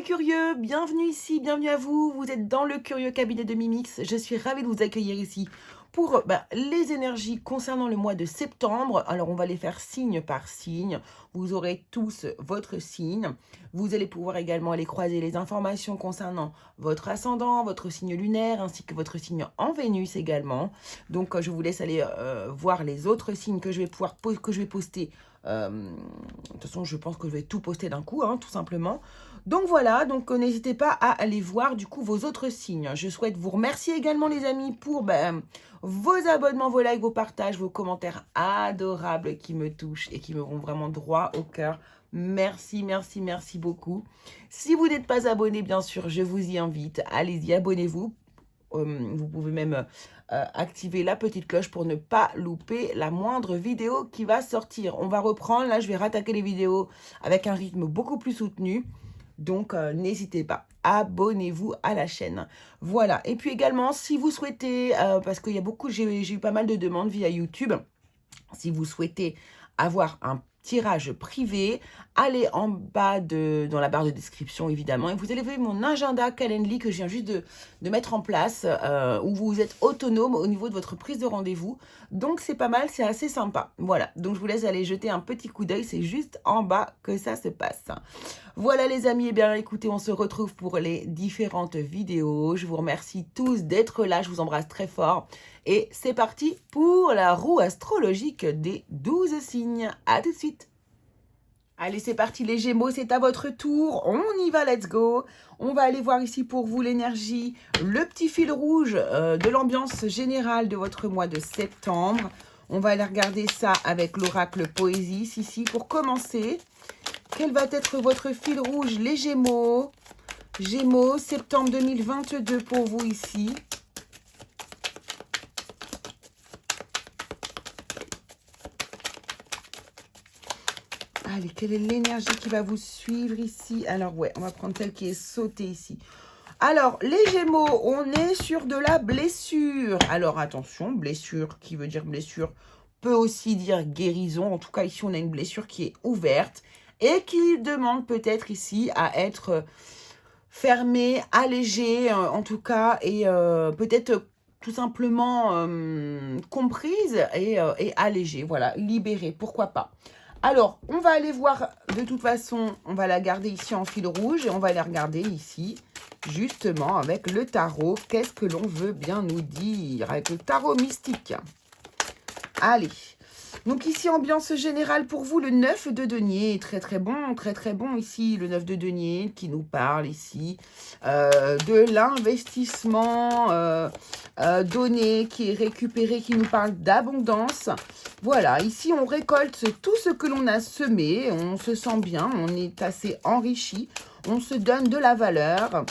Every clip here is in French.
curieux, bienvenue ici, bienvenue à vous. Vous êtes dans le curieux cabinet de Mimix. Je suis ravie de vous accueillir ici pour les énergies concernant le mois de septembre. Alors, on va les faire signe par signe. Vous aurez tous votre signe. Vous allez pouvoir également aller croiser les informations concernant votre ascendant, votre signe lunaire, ainsi que votre signe en Vénus également. Donc, je vous laisse aller voir les autres signes que je vais poster. De toute façon, je pense que je vais tout poster d'un coup, tout simplement. Donc voilà, donc n'hésitez pas à aller voir du coup vos autres signes. Je souhaite vous remercier également les amis pour vos abonnements, vos likes, vos partages, vos commentaires adorables qui me touchent et qui me vont vraiment droit au cœur. Merci, merci, merci beaucoup. Si vous n'êtes pas abonné, bien sûr, je vous y invite. Allez-y, abonnez-vous. Vous pouvez même activer la petite cloche pour ne pas louper la moindre vidéo qui va sortir. On va reprendre, là je vais rattaquer les vidéos avec un rythme beaucoup plus soutenu. Donc, n'hésitez pas, abonnez-vous à la chaîne. Voilà, et puis également, si vous souhaitez, parce qu'il y a beaucoup, j'ai eu pas mal de demandes via YouTube, si vous souhaitez avoir un tirage privé, allez en bas dans la barre de description évidemment et vous allez voir mon agenda Calendly que je viens juste de mettre en place où vous êtes autonome au niveau de votre prise de rendez-vous. Donc c'est pas mal, c'est assez sympa. Voilà, donc je vous laisse aller jeter un petit coup d'œil, c'est juste en bas que ça se passe. Voilà les amis, et bien écoutez, on se retrouve pour les différentes vidéos. Je vous remercie tous d'être là, je vous embrasse très fort. Et c'est parti pour la roue astrologique des 12 signes. À tout de suite. Allez, c'est parti les Gémeaux, c'est à votre tour. On y va, let's go. On va aller voir ici pour vous l'énergie, le petit fil rouge de l'ambiance générale de votre mois de septembre. On va aller regarder ça avec l'oracle Poésie, ici, pour commencer. Quel va être votre fil rouge, les Gémeaux? Gémeaux, septembre 2022 pour vous ici. Allez, quelle est l'énergie qui va vous suivre ici? Alors, ouais, on va prendre celle qui est sautée ici. Alors, les Gémeaux, on est sur de la blessure. Alors, attention, blessure, qui veut dire blessure, peut aussi dire guérison. En tout cas, ici, on a une blessure qui est ouverte et qui demande peut-être ici à être fermée, allégée, en tout cas, et peut-être tout simplement comprise et allégée. Voilà, libérée, pourquoi pas. Alors, on va aller voir, de toute façon, on va la garder ici en fil rouge et on va aller regarder ici, justement, avec le tarot. Qu'est-ce que l'on veut bien nous dire avec le tarot mystique? Allez, donc ici, ambiance générale pour vous, le 9 de denier, très très bon ici, le 9 de denier qui nous parle ici de l'investissement donné, qui est récupéré, qui nous parle d'abondance. Voilà, ici on récolte tout ce que l'on a semé, on se sent bien, on est assez enrichi, on se donne de la valeur,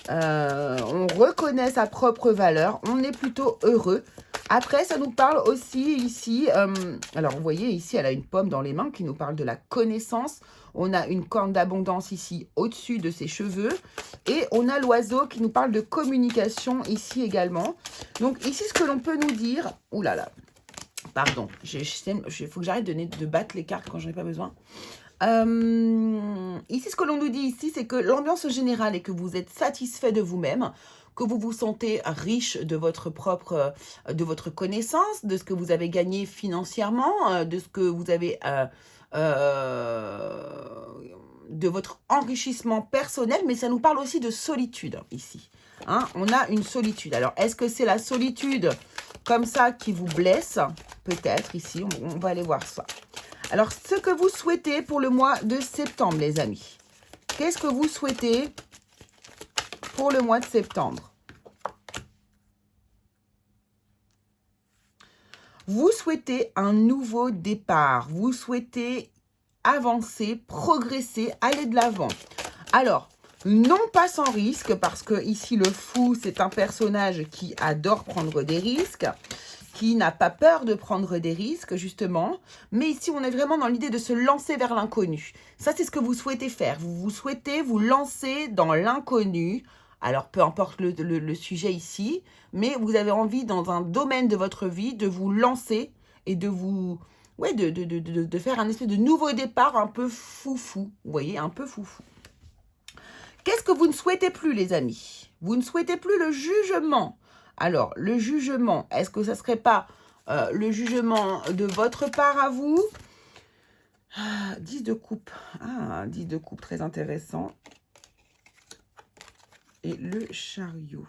on reconnaît sa propre valeur, on est plutôt heureux. Après, ça nous parle aussi ici, alors vous voyez ici, elle a une pomme dans les mains qui nous parle de la connaissance. On a une corne d'abondance ici au-dessus de ses cheveux. Et on a l'oiseau qui nous parle de communication ici également. Donc ici, ce que l'on peut nous dire... Ouh là là, pardon, il faut que j'arrête de battre les cartes quand j'en ai pas besoin. Ici, ce que l'on nous dit ici, c'est que l'ambiance générale est que vous êtes satisfait de vous-même, que vous vous sentez riche de votre propre, de votre connaissance, de ce que vous avez gagné financièrement, de ce que vous avez, de votre enrichissement personnel, mais ça nous parle aussi de solitude ici. On a une solitude. Alors, est-ce que c'est la solitude comme ça qui vous blesse? Peut-être ici, on va aller voir ça. Alors, ce que vous souhaitez pour le mois de septembre, les amis. Qu'est-ce que vous souhaitez pour le mois de septembre? Vous souhaitez un nouveau départ. Vous souhaitez avancer, progresser, aller de l'avant. Alors, non pas sans risque, parce que ici, le fou, c'est un personnage qui adore prendre des risques, qui n'a pas peur de prendre des risques, justement. Mais ici, on est vraiment dans l'idée de se lancer vers l'inconnu. Ça, c'est ce que vous souhaitez faire. Vous souhaitez vous lancer dans l'inconnu. Alors, peu importe le sujet ici, mais vous avez envie, dans un domaine de votre vie, de vous lancer et de vous... Ouais, de faire un espèce de nouveau départ un peu foufou. Vous voyez, un peu foufou. Qu'est-ce que vous ne souhaitez plus, les amis? Vous ne souhaitez plus le jugement. Alors, le jugement, est-ce que ça ne serait pas le jugement de votre part à vous? 10 de coupe. 10 de coupe, très intéressant. Et le chariot.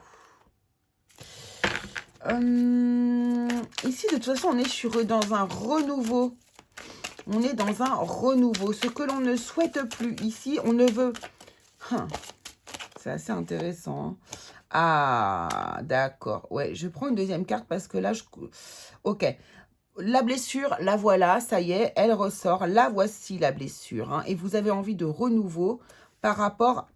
Ici, de toute façon, on est dans un renouveau. On est dans un renouveau. Ce que l'on ne souhaite plus ici, on ne veut... C'est assez intéressant. D'accord. Ouais, je prends une deuxième carte parce que là, Ok. La blessure, la voilà, ça y est, elle ressort. La voici, la blessure. Et vous avez envie de renouveau par rapport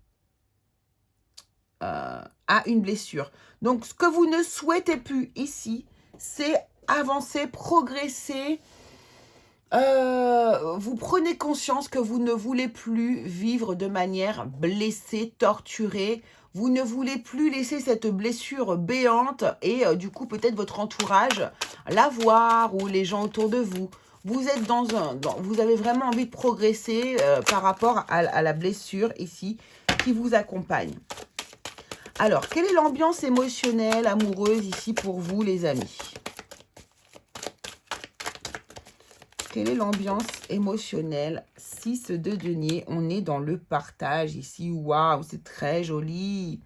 à une blessure. Donc, ce que vous ne souhaitez plus ici, c'est avancer, progresser. Vous prenez conscience que vous ne voulez plus vivre de manière blessée, torturée. Vous ne voulez plus laisser cette blessure béante et du coup peut-être votre entourage la voir ou les gens autour de vous. Vous êtes vous avez vraiment envie de progresser par rapport à la blessure ici qui vous accompagne. Alors, quelle est l'ambiance émotionnelle, amoureuse ici pour vous, les amis? Quelle est l'ambiance émotionnelle? 6 de denier, on est dans le partage ici. Waouh, c'est très joli.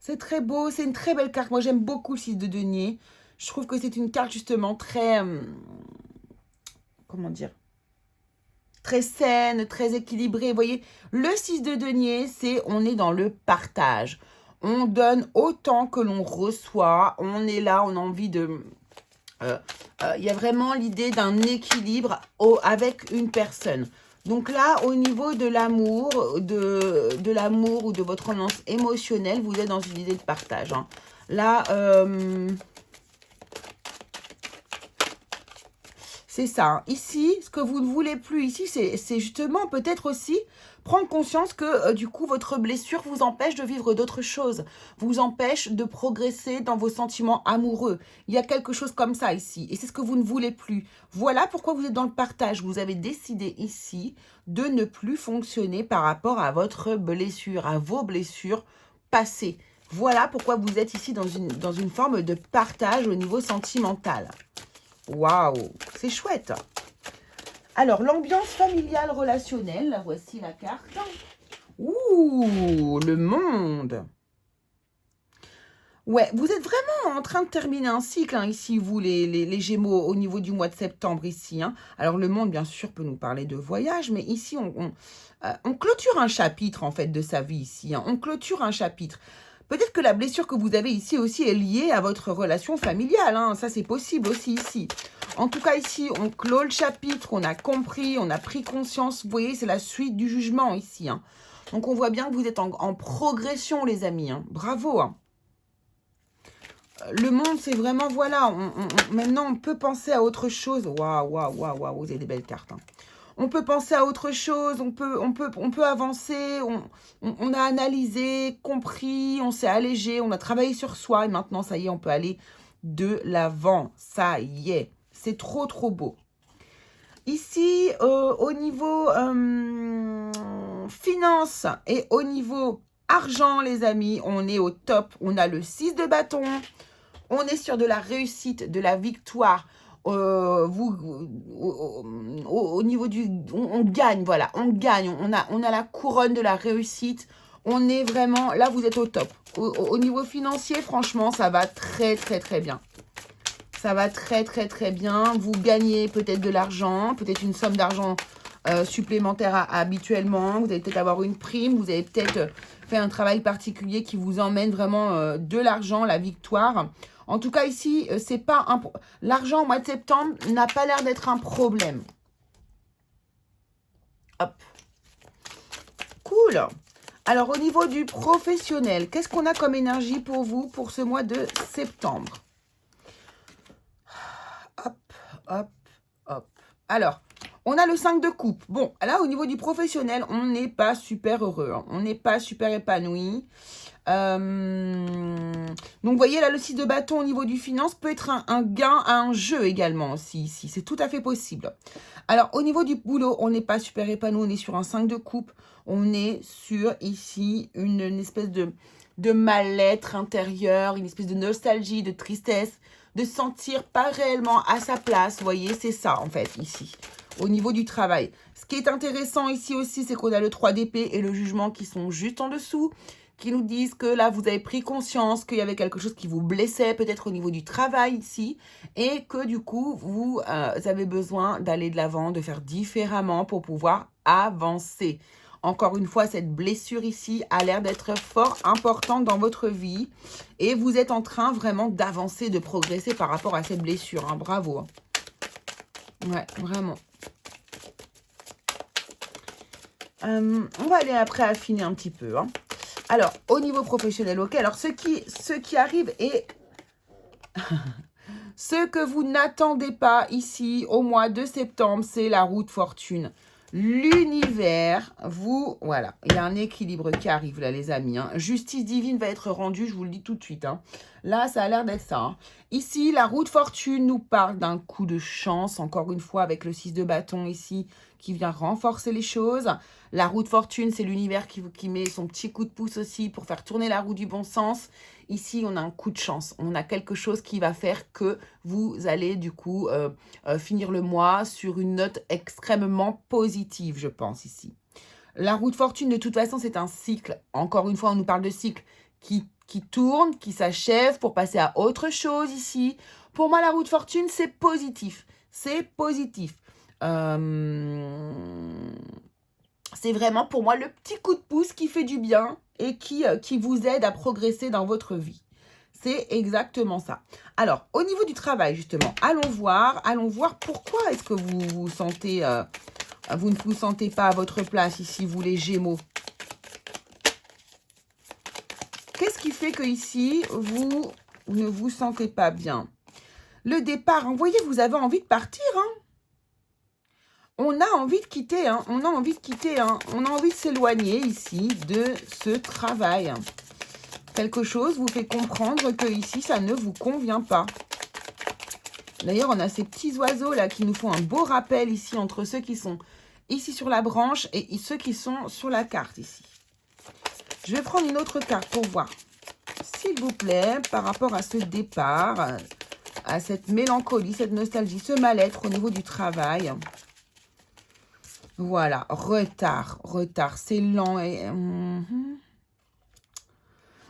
C'est très beau, c'est une très belle carte. Moi, j'aime beaucoup le 6 de denier. Je trouve que c'est une carte justement très... comment dire? Très saine, très équilibrée. Vous voyez, le 6 de denier, on est dans le partage. On donne autant que l'on reçoit. On est là, on a envie de... y a vraiment l'idée d'un équilibre avec une personne. Donc là, au niveau de l'amour, de l'amour ou de votre relance émotionnelle, vous êtes dans une idée de partage. Là, c'est ça. Ici, ce que vous ne voulez plus ici, c'est justement peut-être aussi prendre conscience que du coup, votre blessure vous empêche de vivre d'autres choses, vous empêche de progresser dans vos sentiments amoureux. Il y a quelque chose comme ça ici et c'est ce que vous ne voulez plus. Voilà pourquoi vous êtes dans le partage. Vous avez décidé ici de ne plus fonctionner par rapport à votre blessure, à vos blessures passées. Voilà pourquoi vous êtes ici dans une forme de partage au niveau sentimental. Waouh, c'est chouette. Alors, l'ambiance familiale relationnelle, là, voici la carte. Ouh, le monde. Ouais, vous êtes vraiment en train de terminer un cycle, ici, vous, les Gémeaux, au niveau du mois de septembre, ici. Alors, le monde, bien sûr, peut nous parler de voyage, mais ici, on clôture un chapitre, en fait, de sa vie, ici. On clôture un chapitre. Peut-être que la blessure que vous avez ici aussi est liée à votre relation familiale. Ça, c'est possible aussi ici. En tout cas, ici, on clôt le chapitre, on a compris, on a pris conscience. Vous voyez, c'est la suite du jugement ici. Donc, on voit bien que vous êtes en progression, les amis. Bravo. Le monde, c'est vraiment, voilà, maintenant, on peut penser à autre chose. Waouh, waouh, waouh, waouh, vous avez des belles cartes. On peut penser à autre chose, on peut avancer, on a analysé, compris, on s'est allégé, on a travaillé sur soi et maintenant, ça y est, on peut aller de l'avant. Ça y est, c'est trop, trop beau. Ici, au niveau finance et au niveau argent, les amis, on est au top. On a le 6 de bâton, on est sur de la réussite, de la victoire. Au niveau du... On gagne, voilà, on gagne. On a la couronne de la réussite. On est vraiment... Là, vous êtes au top. Au niveau financier, franchement, ça va très, très, très bien. Ça va très, très, très bien. Vous gagnez peut-être de l'argent, peut-être une somme d'argent supplémentaire habituellement. Vous allez peut-être avoir une prime. Vous avez peut-être fait un travail particulier qui vous emmène vraiment de l'argent, la victoire. En tout cas, ici, c'est pas un... L'argent au mois de septembre n'a pas l'air d'être un problème. Hop. Cool. Alors, au niveau du professionnel, qu'est-ce qu'on a comme énergie pour vous pour ce mois de septembre? Hop, hop, hop. Alors, On a le 5 de coupe. Bon, là, au niveau du professionnel, on n'est pas super heureux. Hein. On n'est pas super épanoui. Donc, vous voyez, là, le 6 de bâton au niveau du finance peut être un gain à un jeu également aussi ici. C'est tout à fait possible. Alors, au niveau du boulot, on n'est pas super épanoui. On est sur un 5 de coupe. On est sur, ici, une espèce de mal-être intérieur, une espèce de nostalgie, de tristesse, de se sentir pas réellement à sa place. Vous voyez, c'est ça, en fait, ici, au niveau du travail. Ce qui est intéressant ici aussi, c'est qu'on a le 3 d'épée et le jugement qui sont juste en dessous, qui nous disent que là, vous avez pris conscience qu'il y avait quelque chose qui vous blessait, peut-être au niveau du travail ici, et que du coup, vous avez besoin d'aller de l'avant, de faire différemment pour pouvoir avancer. Encore une fois, cette blessure ici a l'air d'être fort importante dans votre vie, et vous êtes en train vraiment d'avancer, de progresser par rapport à cette blessure. Hein. Bravo. Hein. Ouais, vraiment. On va aller après affiner un petit peu. Hein. Alors, au niveau professionnel, ok. Alors, ce qui arrive est ce que vous n'attendez pas ici au mois de septembre, c'est la roue de fortune. L'univers, voilà, il y a un équilibre qui arrive là, les amis. Hein. Justice divine va être rendue, je vous le dis tout de suite. Hein. Là, ça a l'air d'être ça. Hein. Ici, la roue de fortune nous parle d'un coup de chance, encore une fois, avec le 6 de bâton ici, qui vient renforcer les choses. La roue de fortune, c'est l'univers qui met son petit coup de pouce aussi pour faire tourner la roue du bon sens. Ici, on a un coup de chance. On a quelque chose qui va faire que vous allez du coup finir le mois sur une note extrêmement positive, je pense, ici. La roue de fortune, de toute façon, c'est un cycle. Encore une fois, on nous parle de cycle qui tourne, qui s'achève pour passer à autre chose ici. Pour moi, la roue de fortune, c'est positif. C'est positif. C'est vraiment pour moi le petit coup de pouce qui fait du bien et qui vous aide à progresser dans votre vie. C'est exactement ça. Alors, au niveau du travail, justement, allons voir pourquoi est-ce que vous vous sentez, vous ne vous sentez pas à votre place ici, vous les Gémeaux. Qu'est-ce qui fait que ici, vous ne vous sentez pas bien? Le départ, vous voyez, vous avez envie de partir, hein. On a envie de quitter, hein. On a envie de quitter, hein. On a envie de s'éloigner ici de ce travail. Quelque chose vous fait comprendre que ici, ça ne vous convient pas. D'ailleurs, on a ces petits oiseaux là qui nous font un beau rappel ici entre ceux qui sont ici sur la branche et ceux qui sont sur la carte ici. Je vais prendre une autre carte pour voir, s'il vous plaît, par rapport à ce départ, à cette mélancolie, cette nostalgie, ce mal-être au niveau du travail. Voilà, retard, c'est lent. Et...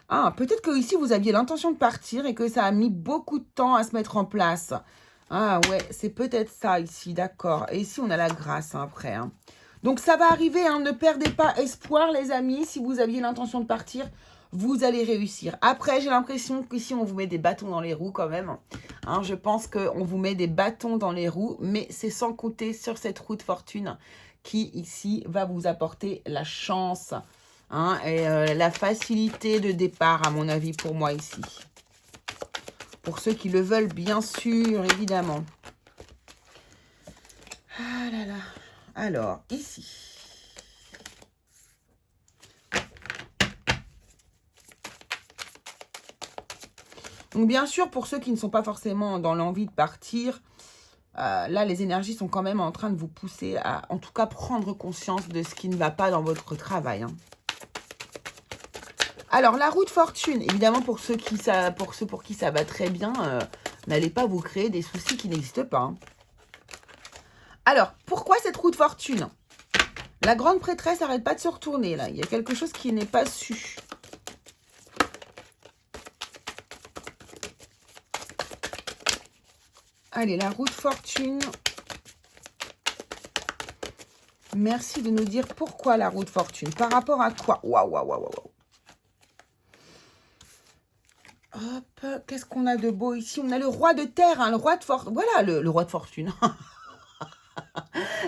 Ah, peut-être que ici, vous aviez l'intention de partir et que ça a mis beaucoup de temps à se mettre en place. Ah ouais, c'est peut-être ça ici, d'accord. Et ici, on a la grâce hein, après. Hein. Donc, ça va arriver, hein, ne perdez pas espoir, les amis. Si vous aviez l'intention de partir, vous allez réussir. Après, j'ai l'impression qu'ici, on vous met des bâtons dans les roues quand même. Hein, je pense qu'on vous met des bâtons dans les roues, mais c'est sans compter sur cette roue de fortune qui, ici, va vous apporter la chance hein, et la facilité de départ, à mon avis, pour moi ici. Pour ceux qui le veulent, bien sûr, évidemment. Ah là là. Alors, ici. Donc, bien sûr, pour ceux qui ne sont pas forcément dans l'envie de partir, là, les énergies sont quand même en train de vous pousser à, en tout cas, prendre conscience de ce qui ne va pas dans votre travail. Hein. Alors, la roue de fortune, évidemment, pour ceux pour qui ça va très bien, n'allez pas vous créer des soucis qui n'existent pas. Hein. Alors, pourquoi cette roue de fortune? La grande prêtresse n'arrête pas de se retourner, là. Il y a quelque chose qui n'est pas su. Allez, la roue de fortune. Merci de nous dire pourquoi la roue de fortune. Par rapport à quoi? Waouh, waouh, waouh, waouh. Hop, qu'est-ce qu'on a de beau ici? On a le roi de terre, hein, le roi de fortune. Voilà, le roi de fortune.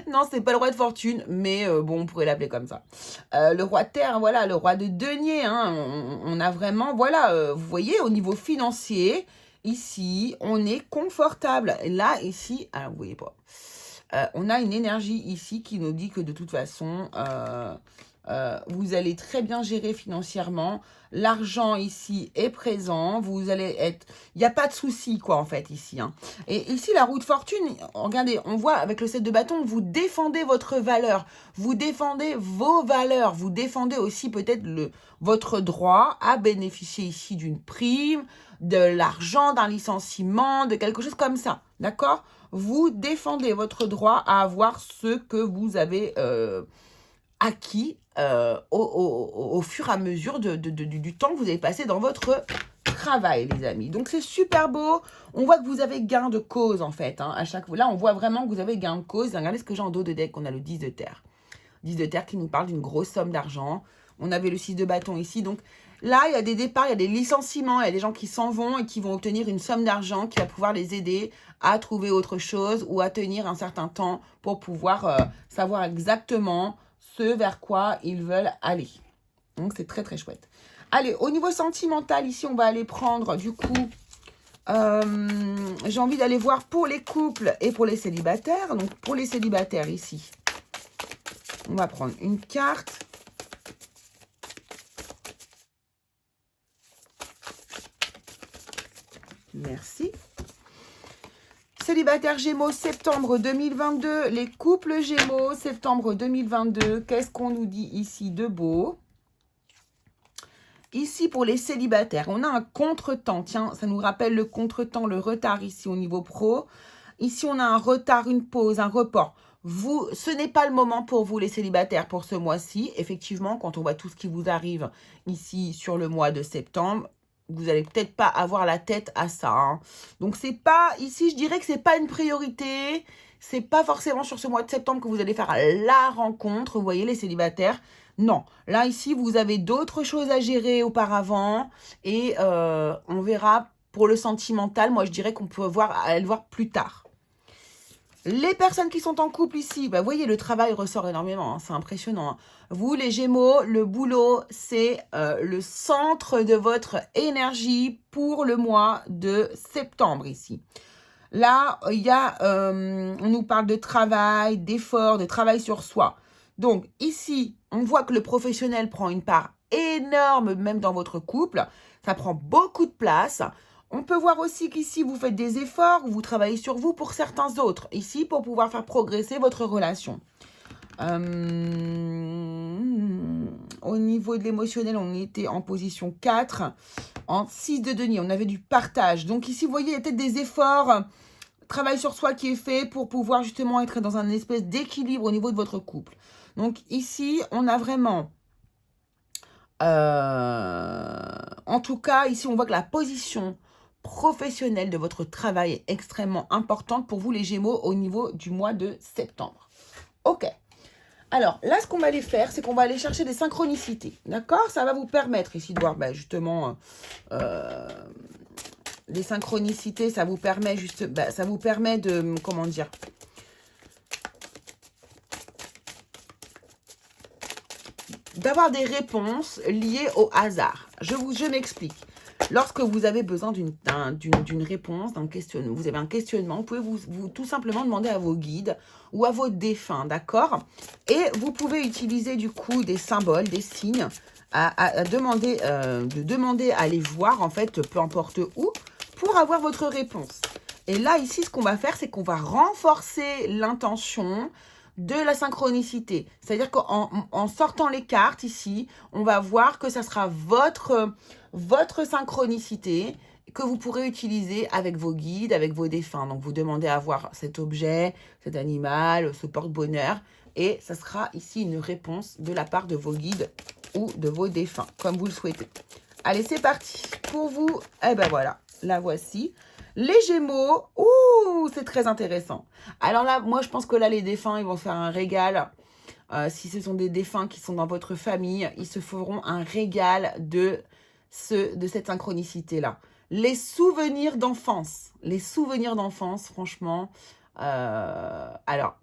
Non, c'est pas le roi de fortune, mais bon, on pourrait l'appeler comme ça. Le roi de terre, voilà, le roi de denier. Hein, on a vraiment, voilà, vous voyez, au niveau financier, ici, on est confortable. Là, ici, alors vous voyez pas. on a une énergie ici qui nous dit que de toute façon, vous allez très bien gérer financièrement. L'argent ici est présent. Vous allez être... Il n'y a pas de souci, quoi, en fait, ici. Hein. Et ici, la roue de fortune, regardez, on voit avec le 7 de bâton, vous défendez votre valeur. Vous défendez vos valeurs. Vous défendez aussi peut-être votre droit à bénéficier ici d'une prime, de l'argent, d'un licenciement, de quelque chose comme ça. D'accord? Vous défendez votre droit à avoir ce que vous avez acquis au fur et à mesure du temps que vous avez passé dans votre travail, les amis. Donc, c'est super beau. On voit que vous avez gain de cause, en fait. Hein, à chaque fois. Là, on voit vraiment que vous avez gain de cause. Regardez ce que j'ai en dos de deck. On a le 10 de terre. 10 de terre qui nous parle d'une grosse somme d'argent. On avait le 6 de bâton ici. Donc, là, il y a des départs, il y a des licenciements. Il y a des gens qui s'en vont et qui vont obtenir une somme d'argent qui va pouvoir les aider à trouver autre chose ou à tenir un certain temps pour pouvoir savoir exactement ce vers quoi ils veulent aller. Donc, c'est très, très chouette. Allez, au niveau sentimental, ici, on va aller prendre, du coup, j'ai envie d'aller voir pour les couples et pour les célibataires. Donc, pour les célibataires, ici, on va prendre une carte. Merci. Célibataire Gémeaux, septembre 2022. Les couples Gémeaux, septembre 2022. Qu'est-ce qu'on nous dit ici de beau? Ici, pour les célibataires, on a un contretemps. Tiens, ça nous rappelle le contretemps, le retard ici au niveau pro. Ici, on a un retard, une pause, un report. Ce n'est pas le moment pour vous, les célibataires, pour ce mois-ci. Effectivement, quand on voit tout ce qui vous arrive ici sur le mois de septembre, vous n'allez peut-être pas avoir la tête à ça. Hein. Donc, c'est pas... Ici, je dirais que c'est pas une priorité. C'est pas forcément sur ce mois de septembre que vous allez faire la rencontre. Vous voyez, les célibataires. Non. Là, ici, vous avez d'autres choses à gérer auparavant. Et on verra pour le sentimental. Moi, je dirais qu'on peut aller le voir plus tard. Les personnes qui sont en couple ici, bah, vous voyez, le travail ressort énormément. Hein, c'est impressionnant. Hein. Vous, les Gémeaux, le boulot, c'est le centre de votre énergie pour le mois de septembre ici. Là, il y a, on nous parle de travail, d'effort, de travail sur soi. Donc, ici, on voit que le professionnel prend une part énorme, même dans votre couple. Ça prend beaucoup de place. On peut voir aussi qu'ici, vous faites des efforts, vous travaillez sur vous pour certains autres. Ici, pour pouvoir faire progresser votre relation. Au niveau de l'émotionnel, on était en position 4. En 6 de denier, on avait du partage. Donc ici, vous voyez, il y a peut-être des efforts, travail sur soi qui est fait pour pouvoir justement être dans un espèce d'équilibre au niveau de votre couple. Donc ici, on a vraiment... en tout cas, ici, on voit que la position professionnelle de votre travail est extrêmement importante pour vous, les Gémeaux, au niveau du mois de septembre. Ok. Alors, là, ce qu'on va aller faire, c'est qu'on va aller chercher des synchronicités. D'accord? Ça va vous permettre ici de voir, justement, les synchronicités, ça vous permet ça vous permet de, comment dire, d'avoir des réponses liées au hasard. Je m'explique. Lorsque vous avez besoin d'une réponse, d'un questionnement, vous avez un questionnement, vous pouvez vous tout simplement demander à vos guides ou à vos défunts, d'accord? Et vous pouvez utiliser du coup des symboles, des signes, de demander à les voir, en fait, peu importe où, pour avoir votre réponse. Et là, ici, ce qu'on va faire, c'est qu'on va renforcer l'intention de la synchronicité. C'est-à-dire qu'en sortant les cartes ici, on va voir que ça sera votre synchronicité que vous pourrez utiliser avec vos guides, avec vos défunts. Donc, vous demandez à voir cet objet, cet animal, ce porte-bonheur. Et ça sera ici une réponse de la part de vos guides ou de vos défunts, comme vous le souhaitez. Allez, c'est parti. Pour vous, eh ben voilà, la voici. Les Gémeaux, ouh, c'est très intéressant. Alors là, moi, je pense que là, les défunts, ils vont faire un régal. Si ce sont des défunts qui sont dans votre famille, ils se feront un régal de cette synchronicité-là. Les souvenirs d'enfance. Les souvenirs d'enfance, franchement. Alors,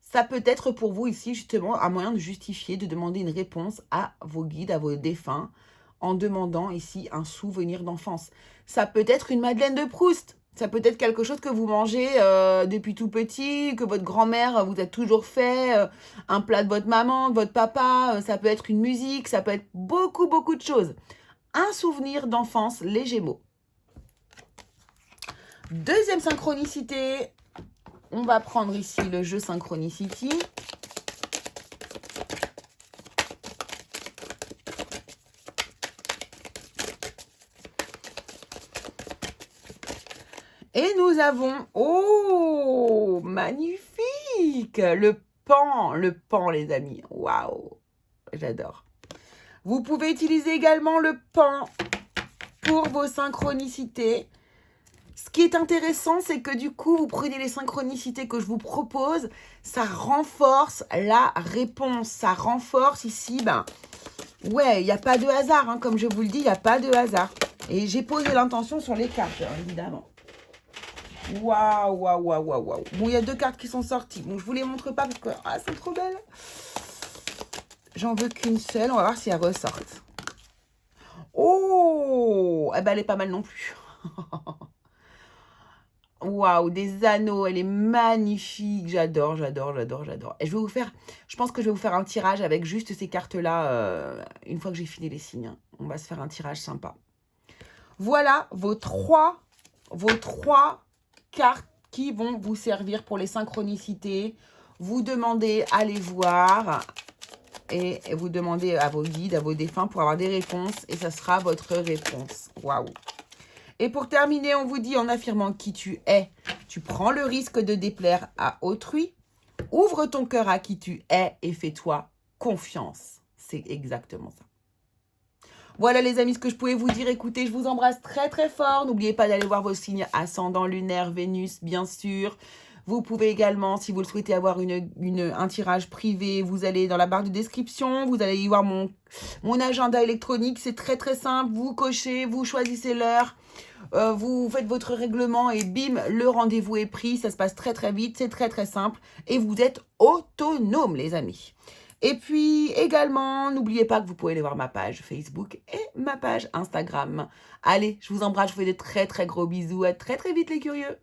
ça peut être pour vous ici, justement, un moyen de justifier, de demander une réponse à vos guides, à vos défunts, en demandant ici un souvenir d'enfance. Ça peut être une Madeleine de Proust. Ça peut être quelque chose que vous mangez depuis tout petit, que votre grand-mère vous a toujours fait, un plat de votre maman, de votre papa, ça peut être une musique, ça peut être beaucoup, beaucoup de choses. Un souvenir d'enfance, les Gémeaux. Deuxième synchronicité, on va prendre ici le jeu Synchronicity. Et nous avons, oh, magnifique, le pan les amis, waouh, j'adore. Vous pouvez utiliser également le pan pour vos synchronicités. Ce qui est intéressant, c'est que du coup, vous prenez les synchronicités que je vous propose, ça renforce la réponse, ça renforce ici, ouais, il n'y a pas de hasard, hein, comme je vous le dis, il n'y a pas de hasard. Et j'ai posé l'intention sur les cartes, évidemment. Waouh, waouh, waouh, waouh, waouh. Bon, il y a 2 cartes qui sont sorties. Bon, je vous les montre pas parce que c'est trop belle. J'en veux qu'une seule. On va voir si elles ressortent. Oh, eh ben, elle est pas mal non plus. Waouh, des anneaux. Elle est magnifique. J'adore, j'adore, j'adore, j'adore. Et je pense que je vais vous faire un tirage avec juste ces cartes-là une fois que j'ai fini les signes. Hein. On va se faire un tirage sympa. Voilà vos trois cartes qui vont vous servir pour les synchronicités. Vous demandez à les voir et vous demandez à vos guides, à vos défunts pour avoir des réponses et ça sera votre réponse. Waouh! Et pour terminer, on vous dit en affirmant qui tu es, tu prends le risque de déplaire à autrui. Ouvre ton cœur à qui tu es et fais-toi confiance. C'est exactement ça. Voilà les amis, ce que je pouvais vous dire. Écoutez, je vous embrasse très très fort. N'oubliez pas d'aller voir vos signes ascendant, lunaire, Vénus, bien sûr. Vous pouvez également, si vous le souhaitez, avoir un tirage privé. Vous allez dans la barre de description. Vous allez y voir mon agenda électronique. C'est très très simple. Vous cochez, vous choisissez l'heure. Vous faites votre règlement et bim, le rendez-vous est pris. Ça se passe très très vite. C'est très très simple. Et vous êtes autonome les amis. Et puis également, n'oubliez pas que vous pouvez aller voir ma page Facebook et ma page Instagram. Allez, je vous embrasse, je vous fais de très très gros bisous. À très très vite les curieux.